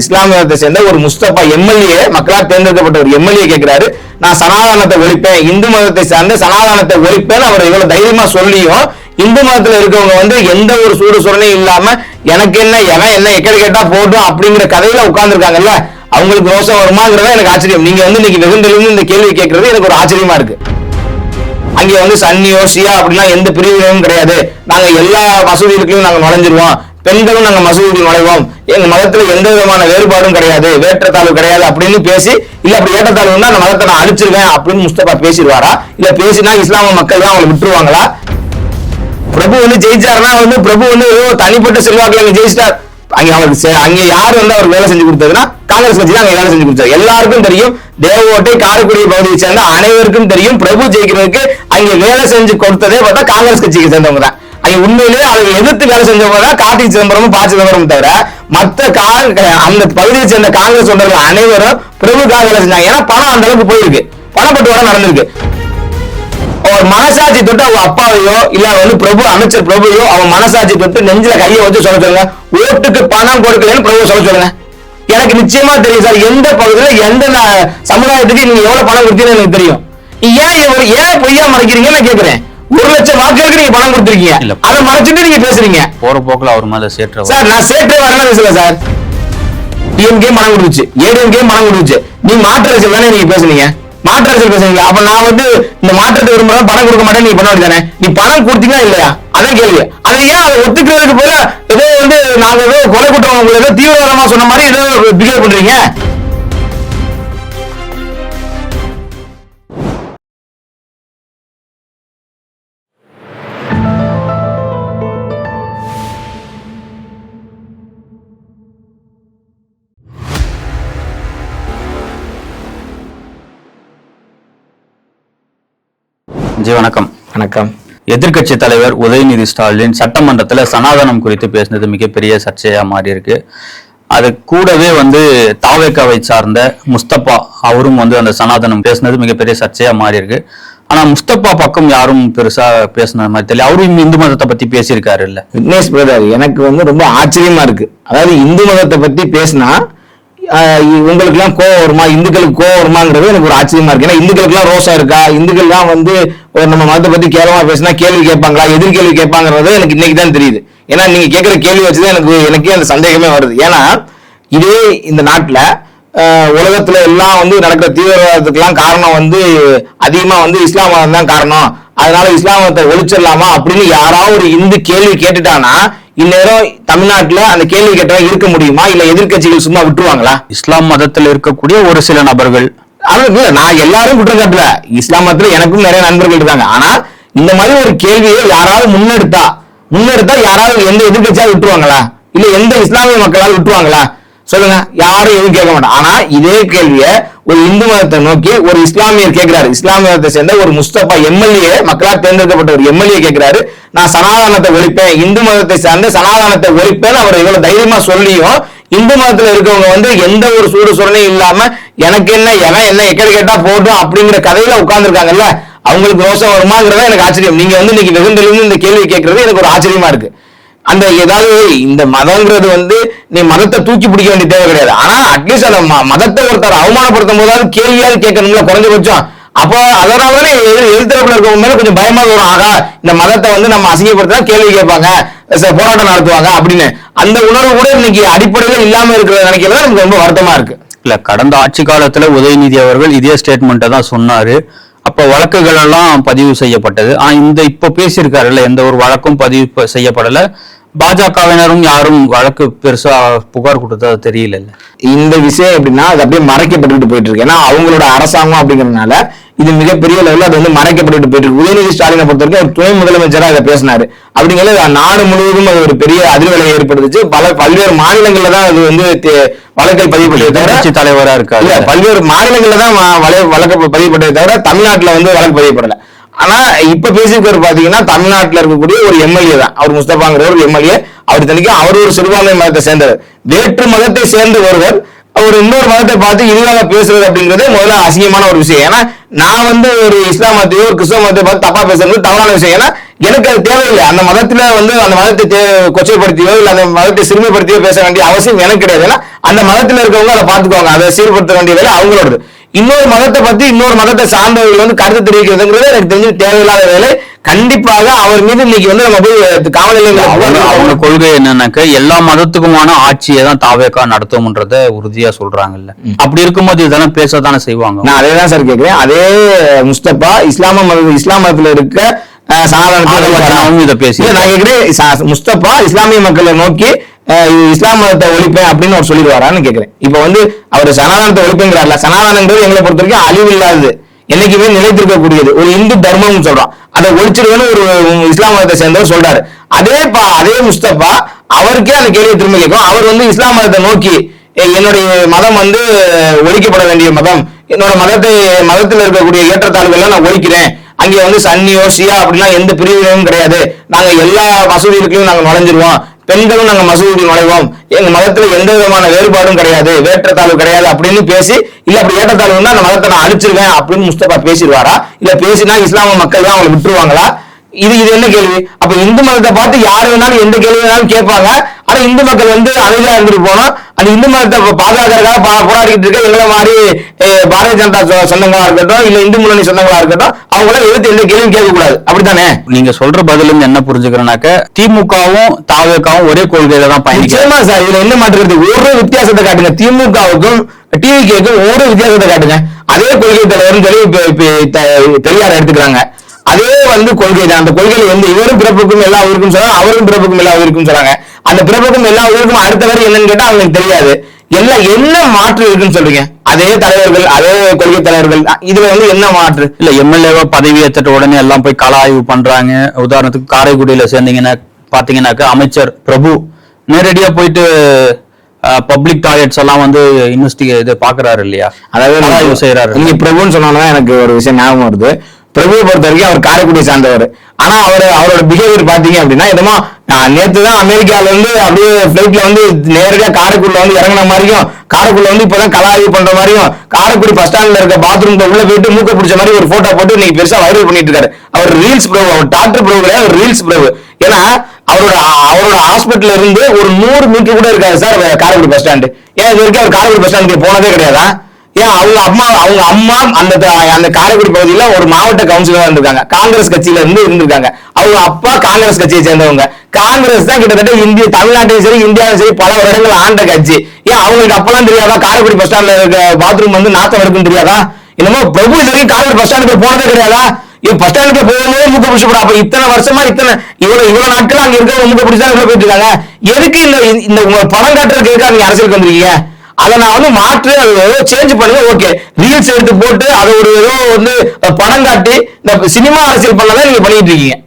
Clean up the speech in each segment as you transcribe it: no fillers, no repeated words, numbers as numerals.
இஸ்லாமியத்தை சேர்ந்த ஒரு முஸ்தபா எம்எல்ஏ, மக்களால் தேர்ந்தெடுக்கப்பட்ட ஒரு எம்எல்ஏ கேட்கிறாரு, நான் சனாதனத்தை ஒழிப்பேன், இந்து மதத்தை சார்ந்த சனாதனத்தை ஒழிப்பேன் அவர் இவ்வளவு தைரியமா சொல்லியும் இந்து மதத்துல இருக்கவங்க வந்து எந்த ஒரு சூடு சுரணையும் இல்லாம எனக்கு என்ன எவன் என்ன எக்கடி கேட்டா போட்டும் அப்படிங்கிற கதையில உட்கார்ந்து இருக்காங்கல்ல, அவங்களுக்கு ரோசம் வருமாங்கிறதா எனக்கு ஆச்சரியம். நீங்க வந்து இன்னைக்கு வெகுண்டெழுந்து இந்த கேள்வி கேட்கறது எனக்கு ஒரு ஆச்சரியமா இருக்கு. அங்கே வந்து சன்னியோ ஷியா அப்படிலாம் எந்த பிரிவினையும் கிடையாது, நாங்க எல்லா மசூதிகளுக்கும் நாங்க நுழைஞ்சிருவோம், பெண்களும் நாங்க மசூதியில் நுழைவோம், எங்க மதத்துல எந்த விதமான வேறுபாடும் கிடையாது, வேற்றத்தாழ்வு கிடையாது அப்படின்னு பேசி, இல்ல அப்படி ஏற்றத்தாழ்வுன்னா அந்த மதத்தை நான் அழிச்சிருவேன் அப்படின்னு முஸ்தபா பேசிடுவாரா? இல்ல பேசினா இஸ்லாம மக்கள் தான் அவங்களை விட்டுருவாங்களா? பிரபு வந்து ஜெயிச்சாருன்னா வந்து பிரபு வந்து தனிப்பட்ட செல்வாக்குல ஜெயிச்சிட்டார், அங்க யாரு வந்து அவர் வேலை செஞ்சு கொடுத்ததுன்னா காங்கிரஸ் கட்சி தான் வேலை செஞ்சு கொடுத்தாரு. எல்லாருக்கும் தெரியும், தேவகோட்டை காரைக்குடி பகுதியை சேர்ந்த அனைவருக்கும் தெரியும், பிரபு ஜெயிக்கிறதுக்கு அங்க வேலை செஞ்சு கொடுத்ததே பார்த்தா காங்கிரஸ் கட்சிக்கு சேர்ந்தவங்க தான். அங்க உண்மையிலேயே அதை எதிர்த்து வேலை செஞ்சவங்க தான் கார்த்திக் சிதம்பரமும் ப. சிதம்பரம் தவிர மற்ற அந்த பகுதியை சேர்ந்த காங்கிரஸ் தொண்டர்கள் அனைவரும் பிரபுக்காக வேலை செஞ்சாங்க. ஏன்னா பணம் அந்த அளவுக்கு போயிருக்கு, பணப்பட்டுவாரம் நடந்திருக்கு. அவர் மனசாட்சி தொட்டு அவங்க அப்பாவையோ இல்ல வந்து பிரபு அமைச்சர் பிரபுயோ அவன் மனசாட்சி தொட்டு நெஞ்சில கையை வச்சு சொல்ல சொல்லுங்க, ஓட்டுக்கு பணம் கொடுக்கலன்னு பிரபு சொல்ல சொல்லுங்க. எனக்கு நிச்சயமா தெரியும் சார், எந்த பகுதியில எந்த சமுதாயத்துக்கு நீங்க எவ்வளவு பணம் கொடுத்தீங்கன்னு எனக்கு தெரியும். ஏன் பொய்யா மறைக்கிறீங்கன்னு நான் கேட்கிறேன். 1 லட்சம் வாக்குகளுக்கு நீங்க பணம் கொடுத்திருக்கீங்க, அதை மறைச்சிட்டு நீங்க பேசுறீங்க. போற போக்குல அவர் மேல சேற்ற சார், நான் சேற்ற வரல பேசல சார். டிஎம்கே பணம் கொடுத்துச்சு, ஏடிஎம்கே பணம் கொடுத்துச்சு, நீ மாற்று அரசியல் தானே நீங்க பேசுனீங்க, மாற்று அரசியல் பேசுறீங்க. அப்ப நான் வந்து இந்த மாற்றத்தை விரும்புறேன், பணம் கொடுக்க மாட்டேன் நீங்க பண்ண வேண்டியதானே? நீ பணம் கொடுத்தீங்களா இல்லையா? அதான் கேள்வி. அது ஏன் அதை ஒத்துக்கிறதுக்கு போல ஏதோ வந்து நாங்க ஏதோ கொலை குற்றம் ஏதோ தீவிரவாதமா சொன்ன மாதிரி ஏதோ பிஹேவ் பண்றீங்க. ஜி வணக்கம். வணக்கம். எதிர்கட்சி தலைவர் உதயநிதி ஸ்டாலின் சட்டமன்றத்துல சனாதனம் குறித்து பேசினது மிகப்பெரிய சர்ச்சையா மாறி இருக்கு. அது கூடவே வந்து தாவேக்காவை சார்ந்த முஸ்தபா அவரும் வந்து அந்த சனாதனம் பேசினது மிகப்பெரிய சர்ச்சையா மாறி இருக்கு. ஆனா முஸ்தபா பக்கம் யாரும் பெருசா பேசின மாதிரி தெரியல. அவரும் இந்து மதத்தை பத்தி பேசியிருக்காரு இல்ல விக்னேஷ் பிரதர், எனக்கு வந்து ரொம்ப ஆச்சரியமா இருக்கு. அதாவது இந்து மதத்தை பத்தி பேசினா உங்களுக்கு எல்லாம் கோவம் வருமா, இந்துக்களுக்கு கோவம் வருமாங்கிறது எனக்கு ஒரு ஆச்சரியமா இருக்கு. ஏன்னா இந்துக்களுக்கு எல்லாம் ரோசா இருக்கா, இந்துக்கள் எல்லாம் வந்து நம்ம மதத்தை பத்தி கேவலமா பேசினா கேள்வி கேட்பாங்களா, எதிர்கேள்வி கேட்பாங்கிறது எனக்கு இன்னைக்கு தான் தெரியுது. ஏன்னா நீங்க கேட்கிற கேள்வி வச்சுதான் எனக்கே அந்த சந்தேகமே வருது. ஏன்னா இதே இந்த நாட்டுல உலகத்துல எல்லாம் வந்து நடக்கிற தீவிரவாதத்துக்கெல்லாம் காரணம் வந்து அதிகமா வந்து இஸ்லாம் மதம் தான் காரணம், அதனால இஸ்லாம் மதத்தை ஒழிச்சிடலாமா அப்படின்னு யாராவது ஒரு இந்து கேள்வி கேட்டுட்டானா இந்நேரம் தமிழ்நாட்டுல அந்த கேள்வி கேட்டவங்க இருக்க முடியுமா? இல்ல எதிர்கட்சிகள் சும்மா விட்டுருவாங்களா? இஸ்லாம் மதத்தில் இருக்கக்கூடிய ஒரு சில நபர்கள், நான் எல்லாரும் குற்றம் காட்டல, இஸ்லாம் மதத்துல எனக்கும் நிறைய நண்பர்கள் இருக்காங்க. ஆனா இந்த மாதிரி ஒரு கேள்வியை யாராவது முன்னெடுத்தா யாராவது எந்த எதிர்கட்சியாவது விட்டுருவாங்களா? இல்ல எந்த இஸ்லாமிய மக்களால் விட்டுருவாங்களா? சொல்லுங்க, யாரும் எதுவும் கேட்க மாட்டாங்க. ஆனா இதே கேள்விய ஒரு இந்து மதத்தை நோக்கி ஒரு இஸ்லாமியர் கேட்கிறாரு, இஸ்லாமிய மதத்தை சேர்ந்த ஒரு முஸ்தபா எம்எல்ஏ, மக்களால் தேர்ந்தெடுக்கப்பட்ட ஒரு எம்எல்ஏ கேட்கிறாரு, நான் சனாதனத்தை ஒழிப்பேன், இந்து மதத்தை சார்ந்த சனாதனத்தை ஒழிப்பேன் அவர் இவ்வளவு தைரியமா சொல்லியும் இந்து மதத்துல இருக்கவங்க வந்து எந்த ஒரு சூடு சுரணையும் இல்லாம எனக்கு என்ன எவன் என்ன எக்கடி கேட்டா போட்டும் அப்படிங்கிற கதையில உட்கார்ந்து இருக்காங்கல்ல, அவங்களுக்கு ரோசம் வருமாங்கிறதா எனக்கு ஆச்சரியம். நீங்க வந்து இன்னைக்கு வெகுண்டெழுந்து இந்த கேள்வி கேட்கறது எனக்கு ஒரு ஆச்சரியமா இருக்கு. அந்த ஏதாவது இந்த மதம்ங்கிறது வந்து நீ மதத்தை தூக்கி பிடிக்க வேண்டிய தேவை கிடையாது. ஆனா அட்லீஸ்ட் அந்த மதத்தை ஒருத்தர் அவமானப்படுத்தும் போதாவது கேள்வியாவது கேட்கணும்ல குறைஞ்சபட்சம். அப்போ அதனாலதானே எதிர்த்தரப்புல இருக்கவங்க மேல கொஞ்சம் பயமா வரும், ஆகா இந்த மதத்தை வந்து நம்ம அசிங்கப்படுத்தினா கேள்வி கேட்பாங்க, போராட்டம் நடத்துவாங்க அப்படின்னு அந்த உணர்வு கூட இன்னைக்கு அடிப்படையில இல்லாம இருக்கிறத நினைக்கிறது நமக்கு ரொம்ப வருத்தமா இருக்கு. இல்ல கடந்த ஆட்சி காலத்துல உதயநிதி அவர்கள் இதே ஸ்டேட்மெண்ட்டை தான் சொன்னாரு. அப்ப வழக்குகள் எல்லாம் பதிவு செய்யப்பட்டது. இந்த இப்ப பேசியிருக்காருல்ல, எந்த ஒரு வழக்கும் பதிவு செய்யப்படல. பாஜகவினரும் யாரும் வழக்கு பெருசா புகார் கொடுத்தா தெரியல. இந்த விஷயம் எப்படின்னா அது அப்படியே மறைக்கப்பட்டு போயிட்டு இருக்கு. ஏன்னா அவங்களோட அரசாங்கம் அப்படிங்கறதுனால இது மிகப்பெரிய லெவலில் அது வந்து மறைக்கப்பட்டு போயிட்டு இருக்கு. உதயநிதி ஸ்டாலினை பொறுத்த வரைக்கும் ஒரு துணை முதலமைச்சராக அதை பேசினாரு. அப்படிங்கிறது நாடு முழுவதும் அது ஒரு பெரிய அதிர்வலை ஏற்படுத்துச்சு. பல்வேறு மாநிலங்கள்ல தான் அது வந்து வழக்கில் பதிவுப்பட்டதை தவிர தலைவரா இருக்காரு. பல்வேறு மாநிலங்கள்ல தான் வழக்கு பதிவுப்பட்டதை தவிர தமிழ்நாட்டுல வந்து வழக்கு பதிவுப்படல. ஆனா இப்ப பேசியிருக்காரு பாத்தீங்கன்னா தமிழ்நாட்டுல இருக்கக்கூடிய ஒரு எம்எல்ஏ தான் அவர், முஸ்தபாங்கிற ஒரு எம்எல்ஏ. அவர் தனிக்கும் அவர் ஒரு சிறுபான்மை மதத்தை சேர்ந்தவர். வேற்று மதத்தை சேர்ந்த ஒருவர் அவர் இன்னொரு மதத்தை பார்த்து இல்லாத பேசுறது அப்படிங்கிறது முதல்ல அசிங்கமான ஒரு விஷயம். ஏன்னா நான் வந்து ஒரு இஸ்லாம் மதத்தையோ ஒரு கிறிஸ்தவ மதத்தை பார்த்து தப்பா பேசுறது தவறான விஷயம். ஏன்னா எனக்கு அது தேவையில்லை. அந்த மதத்துல வந்து அந்த மதத்தை கொச்சைப்படுத்தியோ இல்ல அந்த மதத்தை சிறுமைப்படுத்தியோ பேச வேண்டிய அவசியம் எனக்கு கிடையாது. ஏன்னா அந்த மதத்துல இருக்கவங்க அதை பார்த்துக்குவாங்க, அதை சீர்படுத்த வேண்டிய வேலை அவங்களோடது. இன்னொரு மதத்தை பத்தி இன்னொரு மதத்தை சார்ந்தவர்கள் வந்து கருத்து தெரிவிக்கிறதுங்கிறது எனக்கு தெரிஞ்சு தேவையில்லாத வேலை. கண்டிப்பாக அவர் மீது இன்னைக்கு வந்து நம்ம போய் காவல் நிலையங்கள் அவங்க கொள்கை என்னன்னாக்க எல்லா மதத்துக்குமான ஆட்சியை தான் தாவேகா நடத்தும்ன்றத உறுதியா சொல்றாங்கல்ல. அப்படி இருக்கும்போது இதெல்லாம் பேசத்தானே செய்வாங்க. நான் அதே தான் சார் கேட்கிறேன். அதே முஸ்தபா இஸ்லாம் மதத்துல இருக்க முஸ்தபா இஸ்லாமிய மக்களை நோக்கி இஸ்லாம் மதத்தை ஒழிப்பேன் அப்படின்னு அவர் சொல்லிடுவாரான்னு கேட்கிறேன். இப்ப வந்து அவர் சனாதனத்தை ஒழிப்புங்கிறார்ல, சனாதனங்கிறது எங்களை பொறுத்த வரைக்கும் அழிவு இல்லாதது, என்னைக்குமே நிலைத்திருக்கக்கூடியது, ஒரு இந்து தர்மம் சொல்றோம், அதை ஒழிச்சிருவேன்னு ஒரு இஸ்லாம் மதத்தை சேர்ந்தவர் சொல்றாரு. அதே முஸ்தபா அவருக்கே அந்த கேள்வியை திரும்ப கேட்கும். அவர் வந்து இஸ்லாம் மதத்தை நோக்கி என்னுடைய மதம் வந்து ஒழிக்கப்பட வேண்டிய மதம், என்னோட மதத்தில் இருக்கக்கூடிய ஏற்றத்தாழ்வுகள் நான் ஒழிக்கிறேன், அங்கே வந்து சன்னியோ ஷியா அப்படின்னா எந்த பிரிவினையும் கிடையாது, நாங்க எல்லா மசூதிகளுக்கும் நாங்க நுழைஞ்சிருவோம், பெண்களும் நாங்க மசூதி நுழைவோம், எங்க மதத்துல எந்த விதமான வேறுபாடும் கிடையாது, வேற்றத்தாழ்வு கிடையாது அப்படின்னு பேசி, இல்ல அப்படி ஏற்றத்தாழ்வுன்னா அந்த மதத்தை நான் அழிச்சிருவேன் அப்படின்னு முஸ்தபா பேசிடுவாரா? இல்ல பேசினா இஸ்லாம மக்கள் தான் அவங்களை விட்டுருவாங்களா? இது என்ன கேள்வி? அப்ப இந்து மதத்தை பார்த்து யாரு வேணாலும் எந்த கேள்வி வேணாலும் கேட்பாங்க. ஆனா இந்து மக்கள் வந்து அமைதியா இருந்துட்டு போனோம். அந்த இந்து மதத்தை பாதுகாக்கிறதுக்காக போராடிட்டு இருக்க எங்களை மாதிரி பாரதிய ஜனதா சொந்தங்களா இருக்கட்டும் இல்ல இந்து முன்னணி சொந்தங்களா இருக்கட்டும் அவங்கள எதிர்த்து எந்த கேள்வியும் கேட்க கூடாது. அப்படித்தானே? நீங்க சொல்ற பதிலும் என்ன புரிஞ்சுக்கிறேன்னாக்க திமுகவும் தாவேகாவும் ஒரே கொள்கையில தான் பயணிக்கிறேன் சார். இதுல என்ன மாற்றுறது? ஒரு வித்தியாசத்தை காட்டுங்க. திமுகவுக்கும் டிவிகேக்கும் ஒரு வித்தியாசத்தை காட்டுங்க. அதே கொள்கை தலைவரும் சொல்லி பெரியார் எடுத்துக்கிறாங்க. அதே வந்து கொள்கை தான். அந்த கொள்கையில வந்து இவரும் பிறப்புக்கும் எல்லா உயிருக்கும் சொல்றாங்க, அவரும் பிறப்புக்கும் எல்லா உயிருக்கும் சொல்றாங்க. அந்த பிறப்புக்கும் எல்லா உயிருக்கும் அடுத்த வரை என்னன்னு கேட்டா அவங்களுக்கு தெரியாது. எல்லாம் என்ன மாற்று இருக்குன்னு சொல்றீங்க? அதே தலைவர்கள், அதே கொள்கை தலைவர்கள், இதுல வந்து என்ன மாற்று? இல்ல எம்எல்ஏவா பதவி ஏற்றுட்ட உடனே எல்லாம் போய் கள ஆய்வு பண்றாங்க. உதாரணத்துக்கு காரைக்குடியில சேர்ந்தீங்கன்னா பாத்தீங்கன்னாக்க அமைச்சர் பிரபு நேரடியா போயிட்டு பப்ளிக் டாய்லெட்ஸ் எல்லாம் வந்து இன்வெஸ்டிகேட் பாக்குறாரு இல்லையா, அதாவது ஆய்வு செய்யறாரு. நீங்க பிரபுன்னு சொன்னா எனக்கு ஒரு விஷயம் ஞாபகம் வருது. பிரபுவை பொறுத்த வரைக்கும் அவர் காரைக்குடியை சார்ந்தவர். ஆனா அவரோட பிஹேவியர் பாத்தீங்க அப்படின்னா என்னமோ நேற்றுதான் அமெரிக்கால இருந்து அப்படியே பிளைட்ல வந்து நேரடியா காரைக்குடில வந்து இறங்கின மாதிரியும், காரைக்குடில வந்து இப்பதான் கள ஆய்வு பண்ற மாதிரியும், காரைக்குடி பஸ் ஸ்டாண்ட்ல இருக்க பாத்ரூம்ல உள்ள போயிட்டு மூக்க பிடிச்ச மாதிரி ஒரு போட்டோ போட்டு இன்னைக்கு பெருசா வைரல் பண்ணிட்டு இருக்காரு. அவர் ரீல்ஸ் பிரபு, அவர் டாக்டர் பிரபு கிடையாது, அவர் ரீல்ஸ் பிரபு. ஏன்னா அவரோட ஹாஸ்பிட்டல்ல இருந்து ஒரு 100 மீட்டர் கூட இருக்காது சார் காரைக்குடி பஸ் ஸ்டாண்டு. ஏன் இது வரைக்கும் அவர் காரைக்குடி பஸ் ஸ்டாண்டுக்கு போனதே கிடையாதா? ஏன் அவங்க அம்மா அந்த காரைக்குடி பகுதியில ஒரு மாவட்ட கவுன்சிலரா இருந்திருக்காங்க, காங்கிரஸ் கட்சியில இருந்திருக்காங்க. அவங்க அப்பா காங்கிரஸ் கட்சியை சேர்ந்தவங்க. காங்கிரஸ் தான் கிட்டத்தட்ட இந்திய தமிழ்நாட்டையும் சரி இந்தியாவிலும் சரி பல வருடங்கள் ஆண்ட கட்சி. ஏன் அவங்களுக்கு அப்பெல்லாம் தெரியாதா காரைக்குடி பஸ் ஸ்டாண்ட்ல இருக்க பாத்ரூம் வந்து நாத்தம் இருக்குன்னு தெரியாதா? என்னமோ பிரபு இது வரைக்கும் காரைக்குடி பஸ் ஸ்டாண்டுக்கு போனதே கிடையாதா? பஸ் ஸ்டாண்டுக்கு போகும்போது மூக்க பிடிச்சு போட. அப்ப இத்தனை வருஷமா இவ்வளவு நாட்கள் அங்க இருக்க மூக்க பிடிச்சா போயிட்டு இருக்காங்க. எதுக்கு இந்த உங்க பணம் காட்டுறதுக்கு நீங்க அரசியலுக்கு வந்திருக்கீங்க? அதை நான் வந்து மாற்று சேஞ்ச் பண்ணுங்க. ஓகே, ரீல்ஸ் எடுத்து போட்டு அதை ஒரு ஏதோ வந்து பணம் காட்டி இந்த சினிமா அரசியல் பண்ணதான் நீங்க பண்ணிட்டு இருக்கீங்க.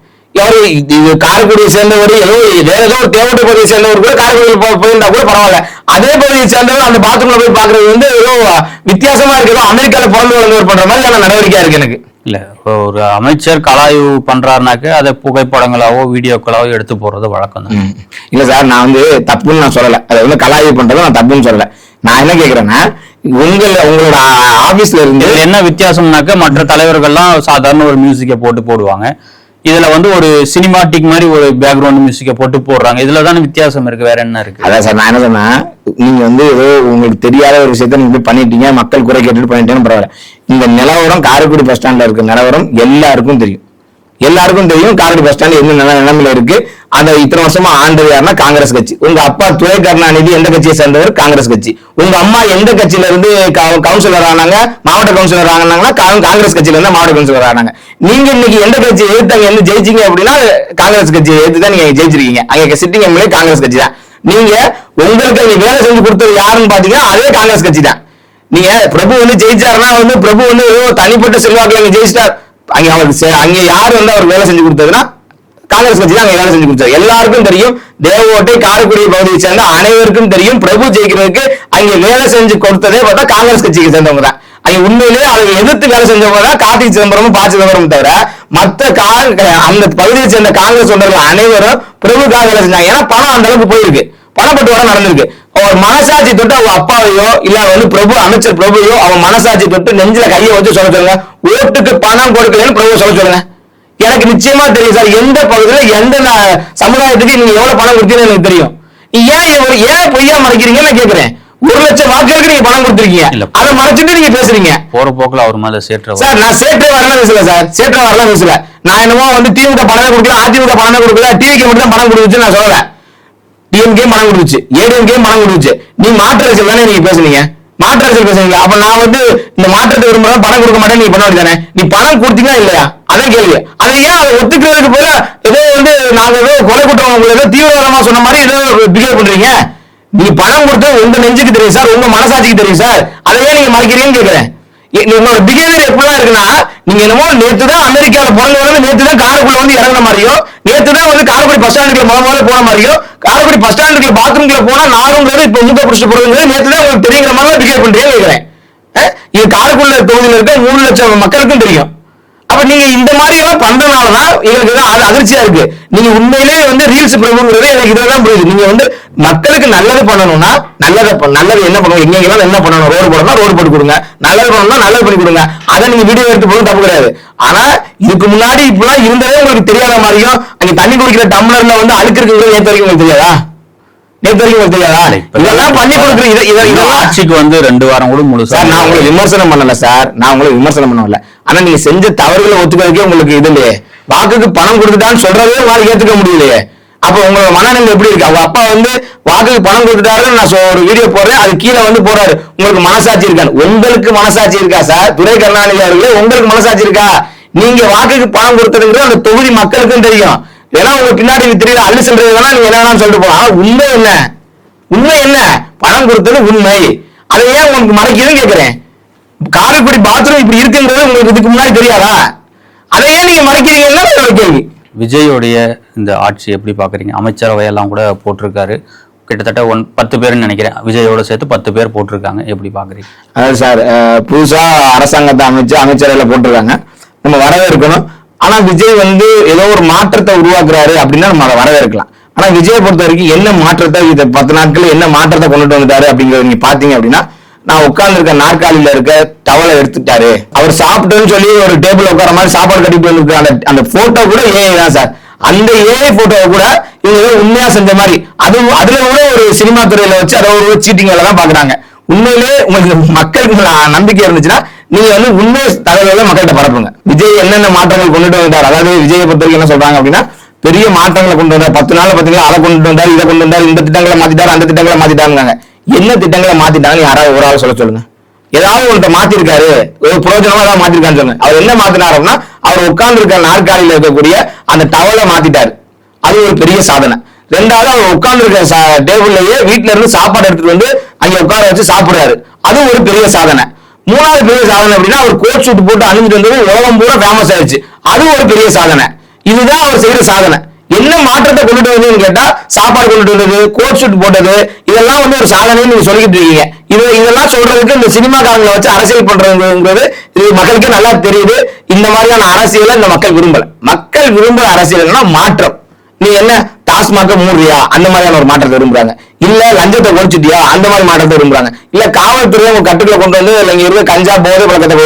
இது காரைக்குடியை சேர்ந்தவர் ஏதோ வேற ஏதோ ஒரு தேவட்ட பகுதியை சேர்ந்தவர் கூட காரைக்குடியில் போயிருந்தா கூட பரவாயில்ல. அதே பகுதியை சேர்ந்தவர் அந்த பாத்ரூம்ல போய் பாக்குறது வந்து ஏதோ வித்தியாசமா இருக்கு, ஏதோ அமெரிக்கால பிறந்து வளர்ந்தவர் பண்ற மாதிரி நடவடிக்கையா இருக்கு எனக்கு. இல்ல ஒரு அமைச்சர் கலாய்வு பண்றாருனாக்க அதை புகைப்படங்களாவோ வீடியோக்களாவோ எடுத்து போறது வழக்கம் தான். இல்ல சார், நான் வந்து தப்புன்னு நான் சொல்லல, அதை வந்து கலாய்வு பண்றதை நான் தப்புன்னு சொல்லல. நான் என்ன கேக்குறேன்னா உங்களோட ஆபீஸ்ல இருந்து என்ன வித்தியாசம்னாக்க மற்ற தலைவர்கள்லாம் சாதாரண ஒரு மியூசிக்கை போடுவாங்க, இதுல வந்து ஒரு சினிமாட்டிக் மாதிரி ஒரு பேக்ரவுண்ட் மியூசிக்கை போடுறாங்க. இதுலதான வித்தியாசம் இருக்கு, வேற என்ன இருக்கு? அதான் சார் நான் என்ன சொன்னேன், நீங்க வந்து ஏதோ உங்களுக்கு தெரியாத ஒரு விஷயத்த நீங்க போய் பண்ணிட்டீங்க, மக்கள் குறை கேட்டுட்டு பண்ணிட்டேன்னு பரவாயில்ல. இந்த நிலவரம் காரைக்குடி பஸ் ஸ்டாண்ட்ல இருக்க நிலவரம் எல்லாருக்கும் தெரியும். காரைக்குடி பஸ் ஸ்டாண்ட் என்ன நிலைமையில இருக்கு. அந்த இத்தனை வருஷமா ஆண்டது யாருன்னா காங்கிரஸ் கட்சி. உங்க அப்பா துரை கருணாநிதி எந்த கட்சியை சேர்ந்தவர்? காங்கிரஸ் கட்சி. உங்க அம்மா எந்த கட்சியில இருந்து கவுன்சிலர் ஆனாங்க? மாவட்ட கவுன்சிலர் ஆனாங்கன்னா காங்கிரஸ் கட்சியில இருந்து மாவட்ட கவுன்சிலர் ஆனாங்க. நீங்க இன்னைக்கு எந்த கட்சியை எதிர்த்தாங்க என்ன ஜெயிச்சீங்க அப்படின்னா காங்கிரஸ் கட்சியை எதிர்த்துதான் நீங்க ஜெயிச்சிருக்கீங்க. அங்க சிட்டிங் எம்எல்ஏ காங்கிரஸ் கட்சி தான். நீங்க உங்களுக்கு வேலை செஞ்சு கொடுத்தது யாருன்னு பாத்தீங்கன்னா அதே காங்கிரஸ் கட்சி தான். நீங்க பிரபு வந்து ஜெயிச்சாருன்னா வந்து பிரபு வந்து தனிப்பட்ட செல்வாக்குல ஜெயிச்சிட்டார். அங்க யாரு வந்து அவர் வேலை செஞ்சு கொடுத்ததுன்னா காங்கிரஸ் கட்சி தான் அங்க வேலை செஞ்சு கொடுத்தாரு. எல்லாருக்கும் தெரியும். தேவகோட்டை காரைக்குடி பகுதியை சேர்ந்த அனைவருக்கும் தெரியும். பிரபு ஜெயிக்கிறதுக்கு அங்க வேலை செஞ்சு கொடுத்ததே பார்த்தா காங்கிரஸ் கட்சிக்கு சேர்ந்தவங்க தான். அங்க உண்மையிலேயே அதை எதிர்த்து வேலை செஞ்சவங்க தான் கார்த்திக் சிதம்பரமும் ப. சிதம்பரம் தவிர மற்ற அந்த பகுதியை சேர்ந்த காங்கிரஸ் தொண்டர்கள் அனைவரும் பிரபுக்காக வேலை செஞ்சாங்க. ஏன்னா பணம் அந்த அளவுக்கு போயிருக்கு, பணப்பட்டுவாரம் நடந்திருக்கு. அவர் மனசாட்சி தொட்டு அவங்க அப்பாவையோ இல்ல வந்து பிரபு அமைச்சர் பிரபுவையோ அவன் மனசாட்சி தொட்டு நெஞ்சில கையை வச்சு சொல்ல சொல்லுங்க, ஓட்டுக்கு பணம் கொடுக்கலன்னு பிரபு சொல்ல சொல்லுங்க. எனக்கு நிச்சயமா தெரியும் சார், எந்த பகுதியில எந்த சமுதாயத்துக்கு நீங்க எவ்வளவு பணம் கொடுத்தீங்கன்னு எனக்கு தெரியும். ஏன் பொய்யா மறைக்கிறீங்கன்னு நான் கேக்குறேன். 1 லட்சம் வாக்குகளுக்கு நீங்க பணம் கொடுத்திருக்கீங்க, அதை மறைச்சிட்டு நீங்க பேசுறீங்க. போற போக்குல அவர் மேல சேற்ற சார், நான் சேற்ற வரல பேசல சார், சேற்ற வரல பேசல. நான் என்னமோ வந்து திமுக பணமே கொடுக்கல, அதிமுக பணமே கொடுக்கல, டிவிக்கு மட்டும் தான் பணம் கொடுத்துச்சு நான் சொல்லல. டிஎம்கே பணம் கொடுத்துச்சு, ஏடிஎம்கே பணம் கொடுத்துச்சு. நீ மாற்று அரசியல் தானே நீங்க பேசுனீங்க, மாற்று அரசியல் பேசுறீங்க. அப்ப நான் வந்து இந்த மாற்றத்தை விரும்புறேன், பணம் கொடுக்க மாட்டேன், நீ பண்ண வேண்டியதானே. நீ பணம் கொடுத்தீங்களா இல்லையா, அதே கேள்வி. அதை ஏன் அதை ஒத்துக்கிறதுக்கு போல ஏதோ வந்து நாங்க ஏதோ கொலை குற்றம் ஏதோ தீவிரவாதமா சொன்ன மாதிரி ஏதோ பிஹேவ் பண்றீங்க. நீ பணம் கொடுத்து உங்க நெஞ்சுக்கு தெரியும் சார், உங்க மனசாட்சிக்கு தெரியும் சார், அதையே நீங்க மறைக்கிறீங்கன்னு கேக்குறேன். உங்களோட பிஹேவியர் எப்படிலாம் இருக்குன்னா, நீங்க என்னமோ நேத்து தான் அமெரிக்கால பிறந்தவங்க, நேத்து தான் காருக்குள்ள வந்து இறங்கின மாதிரியும், நேத்து தான் வந்து காரைக்குடி பஸ் ஸ்டாண்டுக்குள்ள முதல்ல போன மாதிரியும், காரைக்குடி பஸ் ஸ்டாண்டுக்குள்ள பாத்ரூம்குள்ள போனா நானுங்கிறது இப்ப மூக்க பிடிச்சிட்டு போறதுங்கிறது நேத்து தான் உங்களுக்கு தெரியுங்கிற மாதிரி பிஹேவ் பண்றீங்கன்னு கேக்குறேன். இது காரைக்குள்ள தொகுதியில் இருக்க 3 லட்சம் மக்களுக்கும் தெரியும். அப்ப நீங்க இந்த மாதிரி எல்லாம் பண்றதுனாலதான் எங்களுக்கு தான் அதிர்ச்சியா இருக்கு. நீங்க உண்மையிலேயே வந்து ரீல்ஸ் பிரபுங்கிறது எனக்கு இதுதான் புரியுது. நீங்க வந்து மக்களுக்கு நல்லது பண்ணணும்னா நல்லது என்ன பண்ணணும், எங்கெல்லாம் என்ன பண்ணணும், ரோடு போடணும் ரோடு போட்டு கொடுங்க, நல்லது பண்ணணும்னா நல்லது பண்ணி கொடுங்க. அதை நீங்க வீடியோ எடுத்து போதும் தப்பு கிடையாது. ஆனா இதுக்கு முன்னாடி இப்பெல்லாம் இருந்ததே உங்களுக்கு தெரியாத மாதிரியும், அங்க தண்ணி குடிக்கிற டம்ளர்ல வந்து அழுக்கு இருக்குங்கிறது நேற்று வரைக்கும் உங்களுக்கு தெரியாதா? இதெல்லாம் பண்ணி கொடுக்குறீங்க. ஆட்சிக்கு வந்து 2 வாரம் கூட முழு சார், நான் உங்களை விமர்சனம் பண்ணல சார், நான் உங்களை விமர்சனம் பண்ணல. ஆனா நீங்க செஞ்ச தவறுகளை ஒத்துக்கிறதுக்கே உங்களுக்கு இது இல்லையே. வாக்குக்கு பணம் கொடுத்துட்டான்னு சொல்றதே உங்களால ஏத்துக்க முடியலையே. அப்ப உங்களோட மனநிலை எப்படி இருக்கு? அவங்க அப்பா வந்து வாக்குக்கு பணம் கொடுத்துட்டாருன்னு நான் ஒரு வீடியோ போடுறேன், அது கீழே வந்து போறாரு, உங்களுக்கு மனசாட்சி இருக்கான்னு. உங்களுக்கு மனசாட்சி இருக்கா சார்? துரை கருணாநிதி அவர்களே, உங்களுக்கு மனசாட்சி இருக்கா? நீங்க வாக்குக்கு பணம் கொடுத்ததுங்கிறது அந்த தொகுதி மக்களுக்கும் தெரியும். ஏன்னா உங்க பின்னாடி தெரியல அள்ளு செல்றது வேணா நீங்க என்ன வேணாலும் சொல்லிட்டு போலாம். உண்மை என்ன? உண்மை என்ன? பணம் கொடுத்தது உண்மை. அதை ஏன் உங்களுக்கு மறைக்குதுன்னு கேட்கிறேன். காரைக்குடி பாத்ரூம் இப்படி இருக்குங்கிறது உங்களுக்கு இதுக்கு முன்னாடி தெரியாதா? அதை ஏன் நீங்க மறைக்கிறீங்கன்னா கேள்வி. விஜயோடைய இந்த ஆட்சி எப்படி பாக்குறீங்க? அமைச்சரவையெல்லாம் கூட போட்டிருக்காரு, கிட்டத்தட்ட 10 பேர்னு நினைக்கிறேன், விஜயோட சேர்த்து 10 பேர் போட்டிருக்காங்க. எப்படி பாக்குறீங்க? அதாவது சார், புதுசா அரசாங்கத்தை அமைச்சரவையில போட்டிருக்காங்க, நம்ம வரவேற்கணும். ஆனா விஜய் வந்து ஏதோ ஒரு மாற்றத்தை உருவாக்குறாரு அப்படின்னா நம்ம அதை வரவேற்கலாம். ஆனா விஜயை பொறுத்த வரைக்கும் என்ன மாற்றத்தை இந்த 10 நாட்கள் என்ன மாற்றத்தை கொண்டுட்டு வந்துட்டாரு அப்படிங்கறது நீங்க பாத்தீங்க அப்படின்னா, நான் உட்கார்ந்து இருக்க நாற்காலியில இருக்க டவலை எடுத்துட்டாரு. அவர் சாப்பிட்டுன்னு சொல்லி ஒரு டேபிள் உட்கார மாதிரி சாப்பாடு கட்டிட்டு வந்து அந்த போட்டோ கூட ஏஐ தான் சார். அந்த ஏஐ போட்டோவை கூட இவங்க உண்மையா செஞ்ச மாதிரி அதுல கூட ஒரு சினிமா துறையில வச்சு அதை ஒரு சீட்டிங் வேலை தான் பாக்குறாங்க. உண்மையிலே உங்களுக்கு மக்களுக்கு நம்பிக்கை இருந்துச்சுன்னா நீங்க வந்து உண்மை தகவல்களை மக்கள்கிட்ட பரப்புங்க. விஜய் என்னென்ன மாற்றங்கள் கொண்டுட்டு வந்தார், அதாவது விஜயை பொறுத்த வரைக்கும் என்ன சொல்றாங்க அப்படின்னா, பெரிய மாற்றங்களை கொண்டு வந்தார், 10 நாள்ல பாத்தீங்கன்னா அதை கொண்டு வந்தார், இதை கொண்டு வந்தார், இந்த திட்டங்களை மாத்திட்டாரு, அந்த திட்டங்களை மாத்திட்டாங்க. என்ன திட்டங்களை மாத்திட்டாங்க யாராவது ஒரு ஆள் சொல்லுங்க. ஏதாவது ஒன்றை மாத்திருக்காரு, ஒரு பிரயோஜனமா ஏதாவது மாத்திருக்கான்னு சொல்லுங்க. அவர் என்ன மாத்தினார் அப்படின்னா, அவர் உட்கார்ந்து இருக்க நாற்காலியில இருக்கக்கூடிய அந்த டவலை மாத்திட்டாரு. அது ஒரு பெரிய சாதனை. 2வது, அவர் உட்கார்ந்து இருக்க டேபிள்லயே வீட்டுல இருந்து சாப்பாடு எடுத்துட்டு வந்து அங்க உட்கார வச்சு சாப்பிடுறாரு. அது ஒரு பெரிய சாதனை. 3வது பெரிய சாதனை அப்படின்னா, அவர் கோட் சூட் போட்டு அணிஞ்சிட்டு வந்தது உலகம் பூரா ஃபேமஸ் ஆயிடுச்சு. அது ஒரு பெரிய சாதனை. இதுதான் அவர் செய்யற சாதனை. என்ன மாற்றத்தை கொண்டுட்டு வந்ததுன்னு கேட்டா, சாப்பாடு கொண்டுட்டு வந்தது, கோட் சூட் போட்டது, இதெல்லாம் வந்து ஒரு சாதனைன்னு நீங்க சொல்லிக்கிட்டு இருக்கீங்க. இதெல்லாம் சொல்றதுக்கு இந்த சினிமாக்காரங்களை வச்சு அரசியல் பண்றதுங்கிறது இது மக்களுக்கே நல்லா தெரியுது. இந்த மாதிரியான அரசியலை இந்த மக்கள் விரும்பல. மக்கள் விரும்புற அரசியல் மாற்றம். நீ என்ன டாஸ்மாக மூடுறியா, அந்த மாதிரியான ஒரு மாற்றத்தை விரும்புறாங்க. இல்ல லஞ்சத்தை ஒழிச்சுட்டியா, அந்த மாதிரி மாற்றத்தை விரும்புறாங்க. இல்ல காவல்துறையை உங்க கட்டுக்குள்ள கொண்டு வந்து இங்க இருக்க கஞ்சா போதை பழக்கத்தை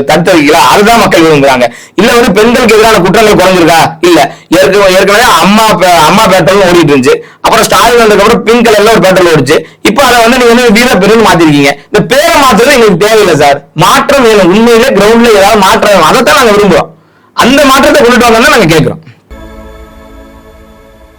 தடுத்து வைக்கலாம், அதுதான் மக்கள் விரும்புறாங்க. இல்ல வந்து பெண்களுக்கு எதிரான குற்றங்கள் குறைஞ்சிருக்கா, இல்ல ஏற்கனவே அம்மா பேட்டர்னு ஓடிட்டு இருந்துச்சு, அப்புறம் ஸ்டாலின் வந்ததுக்கு அப்புறம் பிங்க் கலர்ல ஒரு பேட்டர்ல ஓடிச்சு, இப்ப அதை வந்து நீங்க வந்து வீர பெருன்னு மாத்திருக்கீங்க. இந்த பேரை மாத்துறது எங்களுக்கு தேவையில்லை சார். மாற்றம் வேணும். உண்மையிலே கிரவுண்ட்ல ஏதாவது மாற்றம், அதைத்தான் நாங்க விரும்புறோம். அந்த மாற்றத்தை கொண்டுட்டு வந்தோம்னா நாங்க கேட்கிறோம்.